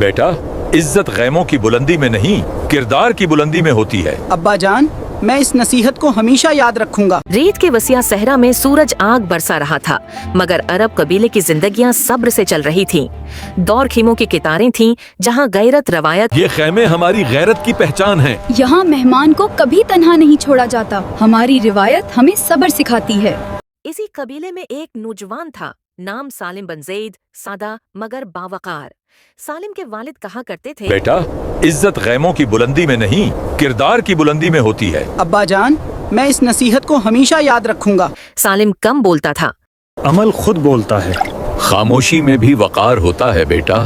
बेटा, इज्जत गैमों की बुलंदी में नहीं, किरदार की बुलंदी में होती है। अब्बा जान, मैं इस नसीहत को हमेशा याद रखूंगा। रेत के वसिया सहरा में सूरज आग बरसा रहा था, मगर अरब कबीले की जिंदगियां सब्र से चल रही थीं। दौर खीमों की कितारें थीं, जहां गैरत रवायत। ये खैमे हमारी गैरत की पहचान है। यहाँ मेहमान को कभी तन्हा नहीं छोड़ा जाता। हमारी रिवायत हमें सब्र सिखाती है। इसी कबीले में एक नौजवान था, नाम सालिम बन ज़ैद, सादा मगर बावकार। सालिम के वालिद कहा करते थे, बेटा, इज्जत गैमों की बुलंदी में नहीं, किरदार की बुलंदी में होती है। अब्बा जान, मैं इस नसीहत को हमेशा याद रखूंगा। सालिम कम बोलता था, अमल खुद बोलता है। खामोशी में भी वकार होता है बेटा।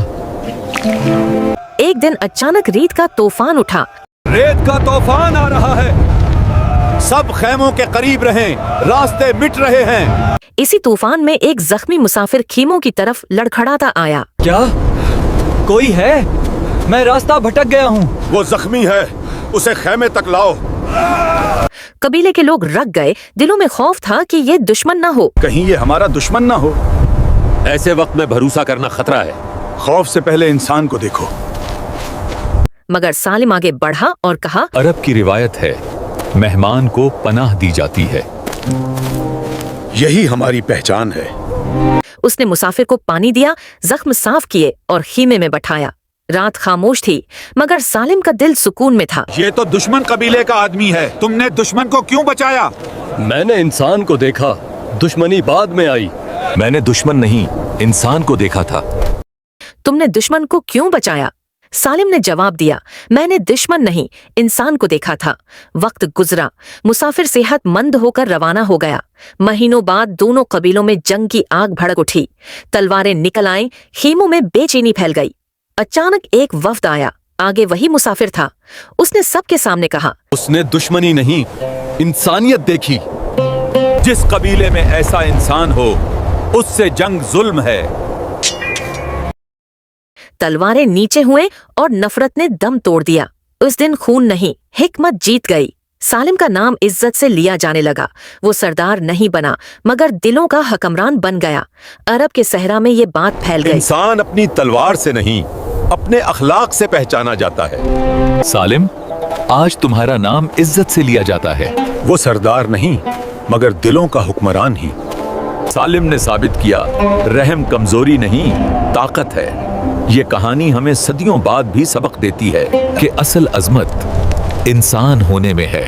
एक दिन अचानक रेत का तूफान उठा। रेत का तूफान आ रहा है, सब खैमों के करीब रहें, रास्ते मिट रहे हैं। इसी तूफान में एक जख्मी मुसाफिर खीमों की तरफ लड़खड़ाता आया। क्या कोई है? मैं रास्ता भटक गया हूँ। वो जख्मी है, उसे खैमे तक लाओ। कबीले के लोग रग गए, दिलों में खौफ था कि ये दुश्मन न हो। कहीं ये हमारा दुश्मन ना हो। ऐसे वक्त में भरोसा करना खतरा है। खौफ से पहले इंसान को देखो। मगर सालिम आगे बढ़ा और कहा, अरब की रिवायत है, मेहमान को पनाह दी जाती है। यही हमारी पहचान है। उसने मुसाफिर को पानी दिया, जख्म साफ किए और खीमे में बैठाया। रात खामोश थी, मगर सालिम का दिल सुकून में था। ये तो दुश्मन कबीले का आदमी है, तुमने दुश्मन को क्यों बचाया? मैंने इंसान को देखा, दुश्मनी बाद में आई। मैंने दुश्मन नहीं, इंसान को देखा था। तुमने दुश्मन को क्यों बचाया? सालिम ने जवाब दिया, मैंने दुश्मन नहीं, इंसान को देखा था। वक्त गुजरा, मुसाफिर सेहतमंद होकर रवाना हो गया। महीनों बाद दोनों कबीलों में जंग की आग भड़क उठी। तलवारें निकल आईं, खीमों में बेचैनी फैल गई। अचानक एक वफ्द आया, आगे वही मुसाफिर था। उसने सबके सामने कहा, उसने दुश्मनी नहीं, इंसानियत देखी। जिस कबीले में ऐसा इंसान हो, उससे जंग जुल्म है। तलवारें नीचे हुए और नफरत ने दम तोड़ दिया। उस दिन खून नहीं, हिकमत जीत गई। सालिम का नाम इज्जत से लिया जाने लगा। वो सरदार नहीं बना, मगर दिलों का हकमरान बन गया। अरब के सहरा में ये बात फैल गई। इंसान अपनी तलवार से नहीं, अपने अखलाक से पहचाना जाता है। सालिम, आज तुम्हारा नाम इज्जत से लिया जाता है। वो सरदार नहीं, मगर दिलों का हुक्मरान ही। सालिम ने साबित किया, रहम कमजोरी नहीं, ताकत है। ये कहानी हमें सदियों बाद भी सबक देती है कि असल अजमत इंसान होने में है।